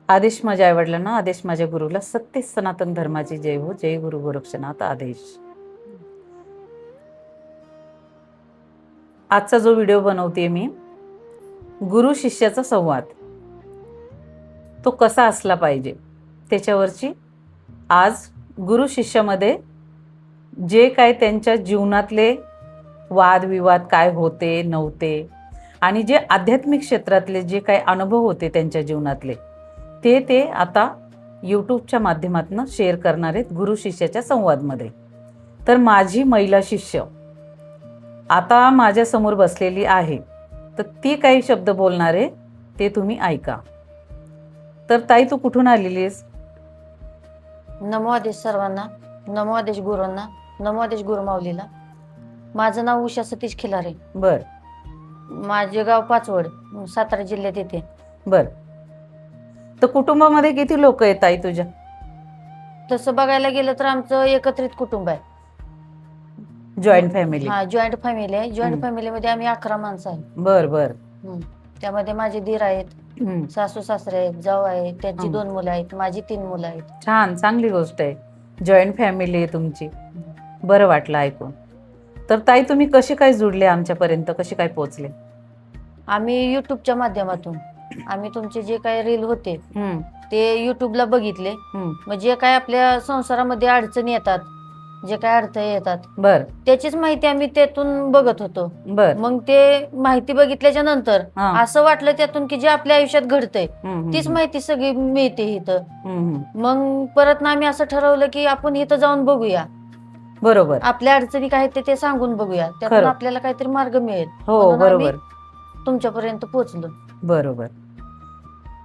आदेश माझ्या आईवडिलांना, आदेश माझ्या गुरुला, सत्य सनातन धर्माची जय हो. जय गुरु गोरक्षनाथ आदेश. आजचा जो व्हिडिओ बनवते मी, गुरु शिष्याचा संवाद तो कसा असला पाहिजे त्याच्यावरची आज गुरु शिष्यामध्ये जे काय त्यांच्या जीवनातले वादविवाद काय होते नव्हते आणि जे आध्यात्मिक क्षेत्रातले जे काही अनुभव होते त्यांच्या जीवनातले ते आता यूट्यूबच्या माध्यमातून शेअर करणार आहेत गुरु शिष्याच्या संवादमध्ये. तर माझी महिला शिष्य आता माझ्यासमोर बसलेली आहे, तर ती काही शब्द बोलणार आहे ते तुम्ही ऐका. तर ताई, तू कुठून आलेली आहेस? नमो आदेश सर्वांना, नमो आदेश गुरूंना, नमो आदेश गुरुमाऊलीला. माझं नाव उषा सतीश खिलारे. बर. माझे गाव पाचवड, सातारा जिल्ह्यात येते. बर. तर कुटुंबामध्ये किती लोक आहेत ताई तुझ्या? तसं बघायला गेलं तर आमचं एकत्रित कुटुंब आहे. Joint family? हा, जॉईंट फॅमिली आहे. जॉईंट फॅमिलीमध्ये आम्ही 11 माणसं आहे. बर बर. त्यामध्ये माझे दीर आहेत, सासू सासरे आहेत, जाऊ आहे, त्यांची 2 मुलं आहेत, माझी 3 मुलं आहेत. छान, चांगली गोष्ट आहे. जॉईंट फॅमिली आहे तुमची. बरं वाटलं ऐकून. तर ताई, तुम्ही कसे काय जुडले आमच्यापर्यंत, कसे काय पोहोचले? आम्ही युट्यूबच्या माध्यमातून आम्ही तुमचे जे काही रील होते ते युट्यूबला बघितले. मग जे काय आपल्या संसारामध्ये अडचणी येतात, जे काय अडथळे येतात, बर, त्याचीच माहिती आम्ही त्यातून बघत होतो. बर. मग ते माहिती बघितल्याच्या नंतर असं वाटलं त्यातून की जे आपल्या आयुष्यात घडतंय तीच माहिती सगळी मिळते इथं. मग परत ना आम्ही असं ठरवलं की आपण इथं जाऊन बघूया, बरोबर, आपल्या अडचणी काय ते सांगून बघूया, त्यातून आपल्याला काहीतरी मार्ग मिळेल. हो बरोबर, तुमच्यापर्यंत पोहोचलो. बरोबर.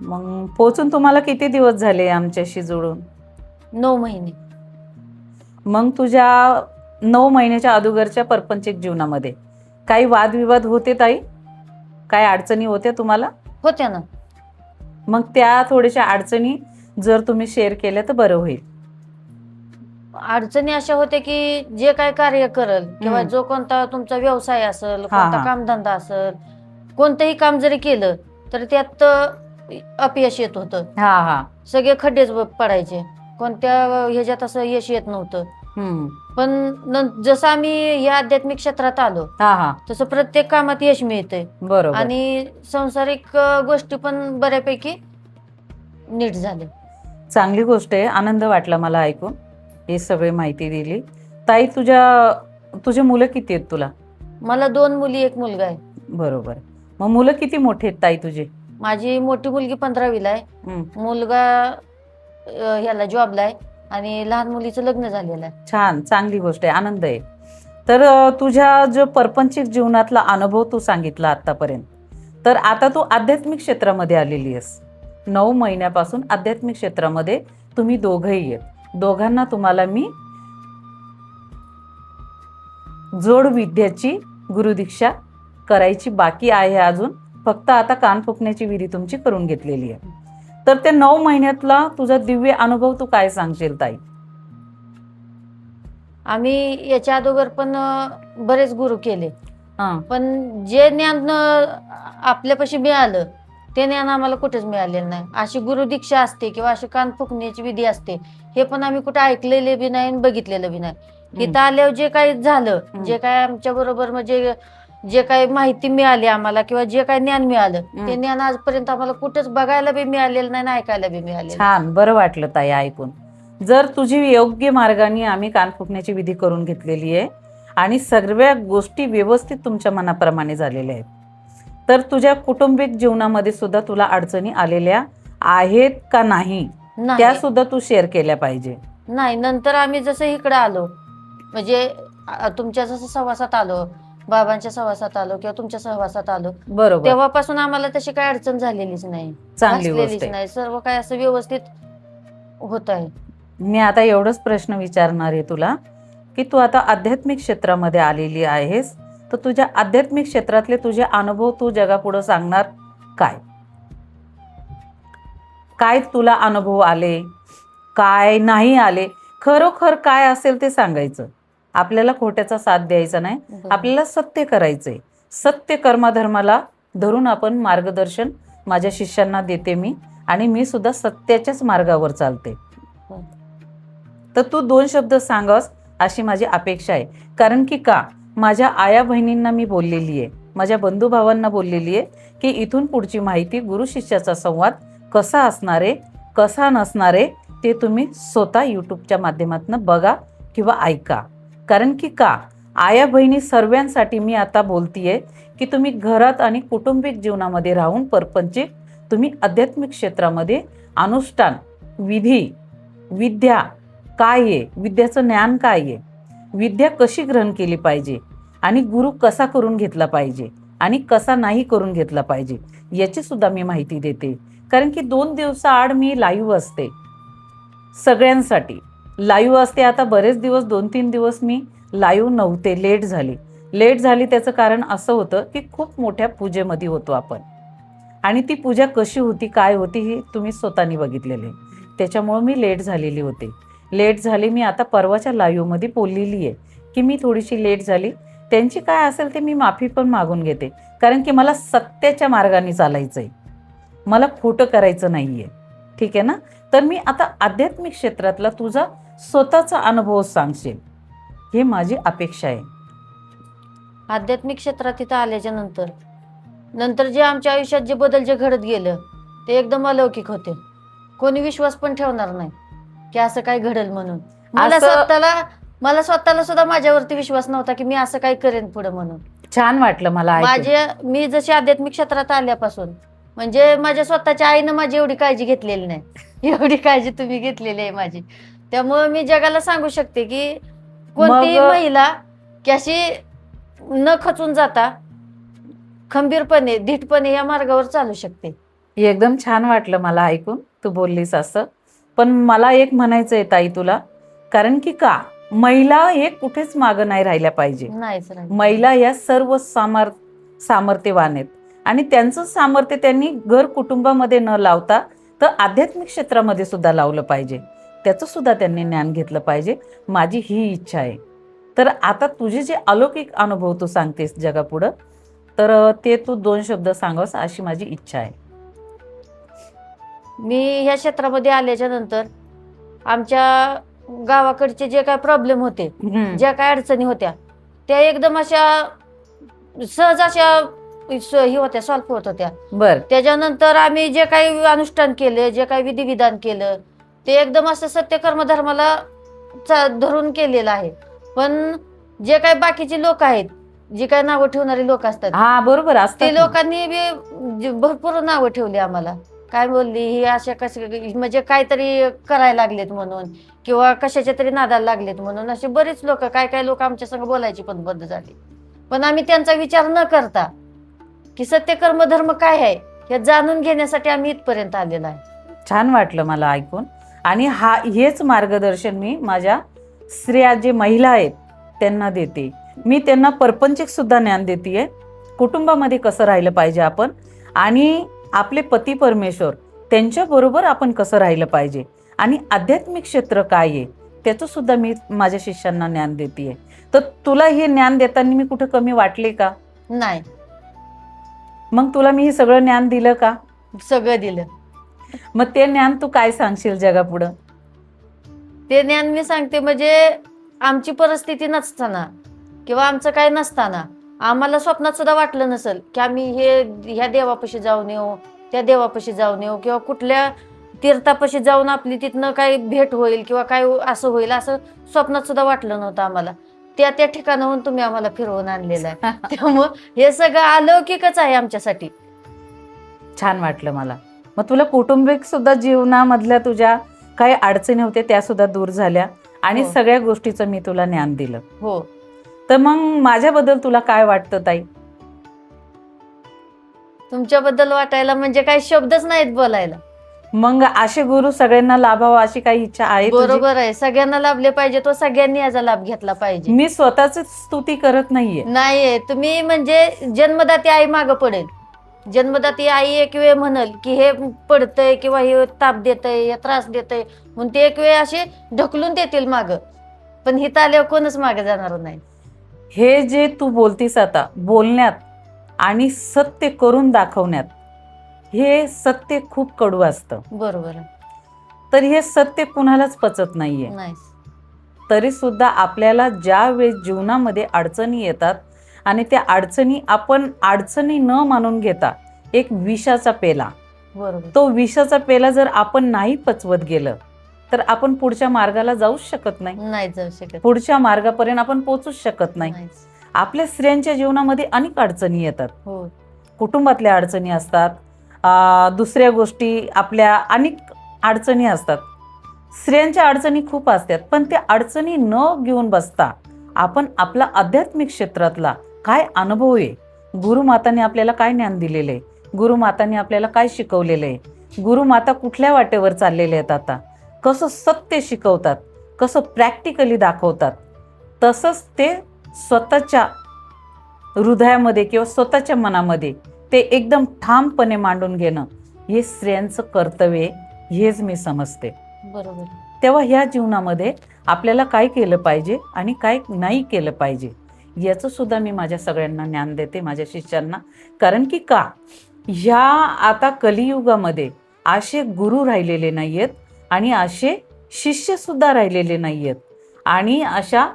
मग पोहोचून तुम्हाला किती दिवस झाले आमच्याशी जोडून? 9 महिने. मग तुझ्या 9 महिन्याच्या अगोदरच्या परपंचिक जीवनामध्ये काही वादविवाद होते ताई? काय अडचणी होत्या तुम्हाला? होत्या ना. मग त्या थोड्याशा अडचणी जर तुम्ही शेअर केल्या तर बरं होईल. अडचणी अशा होत्या की जे काय कार्य करल किंवा जो कोणता तुमचा व्यवसाय असेल, कोणता कामधंदा असेल, कोणतंही काम जरी केलं तर त्यात अपयश येत होतं. सगळे खड्डेच पडायचे, कोणत्या ह्याच्यात असं यश येत नव्हतं. पण जसं आम्ही या आध्यात्मिक क्षेत्रात आलो तसं प्रत्येक कामात यश मिळतंय. बरोबर. आणि सांसारिक गोष्टी पण बऱ्यापैकी नीट झाले. चांगली गोष्ट आहे. आनंद वाटला मला ऐकून हे सगळी माहिती दिली. ताई, तुझे मुलं किती आहेत तुला? मला 2 मुली 1 मुलगा आहे. बरोबर. मग मुलं किती मोठे आहेत ताई तुझे? माझी मोठी मुलगी 15वीला आहे, मुलगा ह्याला जॉबला आहे आणि लहान मुलीचं लग्न झालेलं आहे. छान, चांगली गोष्ट आहे, आनंद आहे. तर तुझ्या जो परपंचिक जीवनातला अनुभव तू सांगितला आतापर्यंत, तर आता तू आध्यात्मिक क्षेत्रामध्ये आलेली आहेस. 9 महिन्यापासून आध्यात्मिक क्षेत्रामध्ये तुम्ही दोघंही आहेत. दोघांना तुम्हाला मी जोड विद्याची गुरुदीक्षा करायची बाकी आहे अजून. फक्त आता कान फुकण्याची विधी तुमची करून घेतलेली आहे. तर त्या 9 महिन्यातला तुझा दिव्य अनुभव तू काय सांगशील ताई? आम्ही याच्या अगोदर पण बरेच गुरु केले, पण जे ज्ञान आपल्यापाशी मिळालं ते ज्ञान आम्हाला कुठेच मिळालेलं नाही. अशी गुरुदीक्षा असते किंवा अशी कान फुकण्याची विधी असते हे पण आम्ही कुठे ऐकलेले बी नाही, बघितलेलं बी नाही. इथं आल्यावर जे काही झालं, जे काय आमच्या बरोबर म्हणजे जे काही माहिती मिळाली आम्हाला किंवा जे काही ज्ञान मिळालं ते ज्ञान आजपर्यंत आम्हाला कुठेच बघायला बी मिळालेलं नाही, ऐकायला बी मिळालेलं. छान, बरं वाटलं ताई ऐकून. जर तुझी योग्य मार्गाने आम्ही कान फुकण्याची विधी करून घेतलेली आहे आणि सर्व गोष्टी व्यवस्थित तुमच्या मनाप्रमाणे झालेल्या आहेत, तर तुझ्या कौटुंबिक जीवनामध्ये सुद्धा तुला अडचणी आलेल्या आहेत का नाही त्या सुद्धा तू शेअर केल्या पाहिजे. नाही, नंतर आम्ही जसं इकडे आलो म्हणजे तुमच्या जसं सहवासात आलो, बाबांच्या सहवासात आलो किंवा तुमच्या सहवासात आलो, बरोबर, तेव्हापासून आम्हाला तशी काही अडचण झालेलीच नाही, चांगली गोष्ट नाही. सर्व काय असं व्यवस्थित होत आहे. मी आता एवढंच प्रश्न विचारणार आहे तुला की तू आता आध्यात्मिक क्षेत्रामध्ये आलेली आहेस, तर तुझ्या आध्यात्मिक क्षेत्रातले तुझे अनुभव तू जगापुढे सांगणार काय? काय तुला अनुभव आले, काय नाही आले, खरोखर काय असेल ते सांगायचं. आपल्याला खोट्याचा साथ द्यायचा नाही, आपल्याला सत्य करायचंय. सत्य कर्मधर्माला धरून आपण मार्गदर्शन माझ्या शिष्यांना देते मी आणि मी सुद्धा सत्याच्याच मार्गावर चालते. हो. तर तू 2 शब्द सांगावस अशी माझी अपेक्षा आहे. कारण की का, माझ्या आया बहिणींना मी बोललेली आहे, माझ्या बंधू भावांना बोललेली आहे की इथून पुढची माहिती गुरु शिष्याचा संवाद कसा असणार आहे, कसा नसणार आहे, ते तुम्ही स्वतः यूट्यूबच्या माध्यमातून बघा किंवा ऐका. कारण की का, आया बहिणी सर्वांसाठी मी आता बोलतीये की तुम्ही घरात आणि कौटुंबिक जीवनामध्ये राहून परपंचिक तुम्ही आध्यात्मिक क्षेत्रामध्ये अनुष्ठान, विधी, विद्या काय आहे, विद्याचं ज्ञान काय आहे, विद्या कशी ग्रहण केली पाहिजे आणि गुरु कसा करून घेतला पाहिजे आणि कसा नाही करून घेतला पाहिजे याची सुद्धा मी माहिती देते. कारण की 2 दिवसाआड मी लाईव्ह असते, सगळ्यांसाठी लाईव्ह असते. आता बरेच दिवस 2-3 दिवस मी लाईव्ह नव्हते, लेट झाली. त्याचं कारण असं होतं की खूप मोठ्या पूजेमध्ये होतो आपण, आणि ती पूजा कशी होती, काय होती हे तुम्ही स्वतःनी बघितलेले. त्याच्यामुळं मी लेट झालेली होते. मी आता परवाच्या लाईव्हमध्ये बोललेली आहे की मी थोडीशी लेट झाली. त्यांची काय असेल ते मी माफी पण मागून घेते. कारण की मला सत्याच्या मार्गाने चालायचं आहे, मला खोटं करायचं नाही आहे. ठीक आहे ना. तर मी आता आध्यात्मिक क्षेत्रातला तुझा स्वतःचा अनुभव सांगशील, हे माझी अपेक्षा आहे. आध्यात्मिक क्षेत्रात इथं आल्याच्या नंतर जे आमच्या आयुष्यात जे बदल जे घडत गेलं ते एकदम अलौकिक होते. कोणी विश्वास पण ठेवणार नाही की असं काय घडल म्हणून. मला स्वतःला सुद्धा माझ्यावरती विश्वास नव्हता की मी असं काय करेन पुढे म्हणून. छान वाटलं मला ऐकून. मी जशी आध्यात्मिक क्षेत्रात आल्यापासून म्हणजे माझ्या स्वतःच्या आईनं माझी एवढी काळजी घेतलेली नाही, एवढी काळजी तुम्ही घेतलेली आहे माझी. त्यामुळे मी जगाला सांगू शकते की कोणतीही महिला की अशी न खचून जाता खंबीरपणे, धीटपणे या मार्गावर चालू शकते. एकदम छान वाटलं मला ऐकून तू बोललीस असं. पण मला एक म्हणायचं आहे ताई तुला, कारण की का, महिला हे कुठेच मागं नाही राहिल्या पाहिजे. महिला या सर्व सामर्थ्यवान आहेत आणि त्यांचं सामर्थ्य त्यांनी घर कुटुंबामध्ये न लावता तर आध्यात्मिक क्षेत्रामध्ये सुद्धा लावलं पाहिजे. त्याचं सुद्धा त्यांनी ज्ञान घेतलं पाहिजे. माझी ही इच्छा आहे. तर आता तुझे जे अलौकिक अनुभव तू सांगतेस जगापुढं, तर ते तू 2 शब्द सांगावस अशी माझी इच्छा आहे. मी ह्या क्षेत्रामध्ये आल्याच्या नंतर आमच्या गावाकडचे जे काय प्रॉब्लेम होते, ज्या काय अडचणी होत्या, त्या एकदम अशा सहज अशा ही होत्या, सॉल्व्ह होत होत्या. बर. त्याच्यानंतर आम्ही जे काही अनुष्ठान केले, जे काही विधिविधान केलं, ते एकदम असं सत्य कर्मधर्माला धरून केलेलं आहे. पण जे काही बाकीचे लोक आहेत, जे काही नावं ठेवणारे लोक असतात, हा बरोबर असतात, ते लोकांनी भरपूर नावं ठेवली आम्हाला. काय बोलली ही अशा कसे, म्हणजे काहीतरी करायला लागलेत म्हणून किंवा कशाच्या तरी नादाला लागलेत म्हणून असे बरेच लोक, काय लोक आमच्या संग बोलायची पण बंद झाली. पण आम्ही त्यांचा विचार न करता की सत्य कर्म धर्म काय आहे हे जाणून घेण्यासाठी आम्ही इथपर्यंत आलेलो आहे. छान वाटलं मला ऐकून. आणि हेच मार्गदर्शन मी माझ्या स्त्रिया जे महिला आहेत त्यांना देते. मी त्यांना परपंचिक सुद्धा ज्ञान देते, कुटुंबामध्ये कसं राहिलं पाहिजे आपण, आणि आपले पती परमेश्वर त्यांच्याबरोबर आपण कसं राहिलं पाहिजे, आणि आध्यात्मिक क्षेत्र काय आहे त्याचं सुद्धा मी माझ्या शिष्यांना ज्ञान देते. तर तुला हे ज्ञान देताना मी कुठं कमी वाटले का? नाही. मग तुला मी हे सगळं ज्ञान दिलं का? सगळं दिलं. मग ते ज्ञान तू काय सांगशील जगापुढं? ते ज्ञान मी सांगते म्हणजे आमची परिस्थिती नसताना किंवा आमचं काय नसताना आम्हाला स्वप्नात सुद्धा वाटलं नसेल की आम्ही ह्या देवापाशी जाऊन येऊ, त्या देवापाशी जाऊन येऊ, किंवा कुठल्या तीर्थापाशी जाऊन आपली तिथनं काही भेट होईल किंवा काय असं होईल, असं स्वप्नात सुद्धा वाटलं नव्हतं आम्हाला. त्या ठिकाणाहून तुम्ही आम्हाला फिरवून आणलेलं आहे. त्यामुळं हे सगळं अलौकिकच आहे आमच्यासाठी. छान वाटलं मला. मग तुला कौटुंबिक सुद्धा जीवनामधल्या तुझ्या काही अडचणी होत्या त्या सुद्धा दूर झाल्या आणि सगळ्या गोष्टीचं मी तुला ज्ञान दिलं. हो. तर मग माझ्याबद्दल तुला काय वाटतं ताई? तुमच्याबद्दल वाटायला म्हणजे काही शब्दच नाहीत बोलायला. मग असे गुरु सगळ्यांना लाभावं अशी काही इच्छा आहे? बरोबर आहे, सगळ्यांना लाभले पाहिजे, तो सगळ्यांनी याचा लाभ घेतला पाहिजे. मी स्वतःच स्तुती करत नाहीये. तुम्ही म्हणजे जन्मदाती आई मागं पडेल. जन्मदाती आई एक वेळ म्हणल की हे पडतंय किंवा हे ताप देतय, हे त्रास देतय, म्हणून ते एक वेळ असे ढकलून देतील मागं, पण हिथं आल्यावर कोणच मागे जाणार नाही. हे जे तू बोलतीस आता बोलण्यात आणि सत्य करून दाखवण्यात, हे सत्य खूप कडू असतं. बरोबर आहे. तर हे सत्य कुणालाच पचत नाहीये. नाही. तरी सुद्धा आपल्याला ज्या वेळेस जीवनामध्ये अडचणी येतात आणि त्या अडचणी आपण अडचणी न मानून घेता एक विषाचा पेला, बरोबर. तो विषाचा पेला जर आपण नाही पचवत गेलं तर आपण पुढच्या मार्गाला जाऊच शकत नाही. नाही जाऊ शकत. पुढच्या मार्गापर्यंत आपण पोहोचूच शकत नाही. नाहीच. आपल्या स्त्रियांच्या जीवनामध्ये अनेक अडचणी येतात. हो. कुटुंबातल्या अडचणी असतात, दुसऱ्या गोष्टी आपल्या अनेक अडचणी असतात. स्त्रियांच्या अडचणी खूप असतात, पण त्या अडचणी न घेऊन बसता आपण आपला आध्यात्मिक क्षेत्रातला काय अनुभव आहे, गुरुमातांनी आपल्याला काय ज्ञान दिलेलं आहे, गुरुमातांनी आपल्याला काय शिकवलेलं आहे, गुरुमाता कुठल्या वाटेवर चाललेले आहेत, आता कसं सत्य शिकवतात, कसं प्रॅक्टिकली दाखवतात, तसंच ते स्वतःच्या हृदयामध्ये किंवा स्वतःच्या मनामध्ये ते एकदम ठामपणे मांडून घेणं हे स्त्रियांचं कर्तव्य आहे, हेच मी समजते. बरोबर. तेव्हा ह्या जीवनामध्ये आपल्याला काय केलं पाहिजे आणि काय नाही केलं पाहिजे याचं सुद्धा मी माझ्या सगळ्यांना ज्ञान देते, माझ्या शिष्यांना. कारण की का ह्या आता कलियुगामध्ये असे गुरु राहिलेले नाही आहेत आणि असे शिष्य सुद्धा राहिलेले नाही आहेत आणि अशा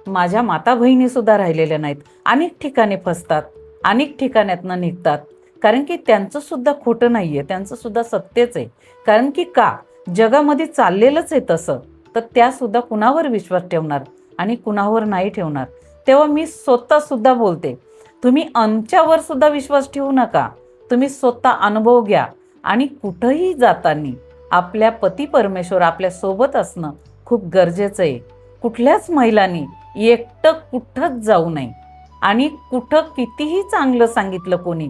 माझ्या माता बहिणी सुद्धा राहिलेल्या नाहीत. अनेक ठिकाणी फसतात, अनेक ठिकाणातनं निघतात, कारण की त्यांचं सुद्धा खोटं नाही आहे, त्यांचं सुद्धा सत्यच आहे. कारण की का जगामध्ये चाललेलंच आहे तसं, तर त्या सुद्धा कुणावर विश्वास ठेवणार आणि कुणावर नाही ठेवणार. तेव्हा मी स्वतः सुद्धा बोलते, तुम्ही आमच्यावर सुद्धा विश्वास ठेवू नका, तुम्ही स्वतः अनुभव घ्या आणि कुठंही जाताना आपल्या पती परमेश्वर आपल्या सोबत असणं खूप गरजेचं आहे. कुठल्याच महिलांनी एकटं कुठंच जाऊ नये आणि कुठं कितीही चांगलं सांगितलं कोणी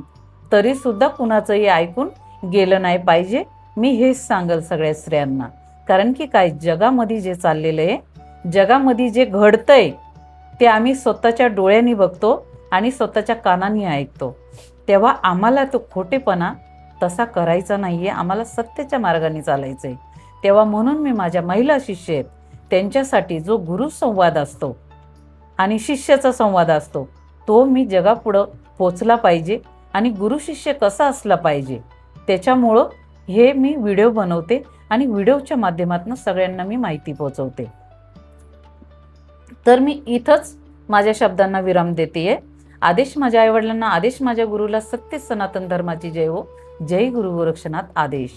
तरी सुद्धा कुणाचंही ऐकून गेलं नाही पाहिजे. मी हेच सांगेल सगळ्या स्त्रियांना. कारण की काय जगामध्ये जे चाललेलं आहे, जगामध्ये जे घडतंय ते आम्ही स्वतःच्या डोळ्यांनी बघतो आणि स्वतःच्या कानांनी ऐकतो. तेव्हा आम्हाला तो खोटेपणा तसा करायचा नाहीये, आम्हाला सत्याच्या मार्गाने चालायचं आहे. तेव्हा म्हणून मी माझ्या महिला शिष्य आहेत त्यांच्यासाठी जो गुरुसंवाद असतो आणि शिष्याचा संवाद असतो तो मी जगापुढं पोचला पाहिजे आणि गुरु शिष्य कसा असला पाहिजे त्याच्यामुळं हे मी व्हिडिओ बनवते आणि व्हिडिओच्या माध्यमातून सगळ्यांना मी माहिती पोहोचवते. तर मी इथंच माझ्या शब्दांना विराम देते. आदेश माझ्या आईवडिलांना, आदेश माझ्या गुरुला, सत्य सनातन धर्माची जय हो. जय गुरु गोरक्षनाथ. आदेश.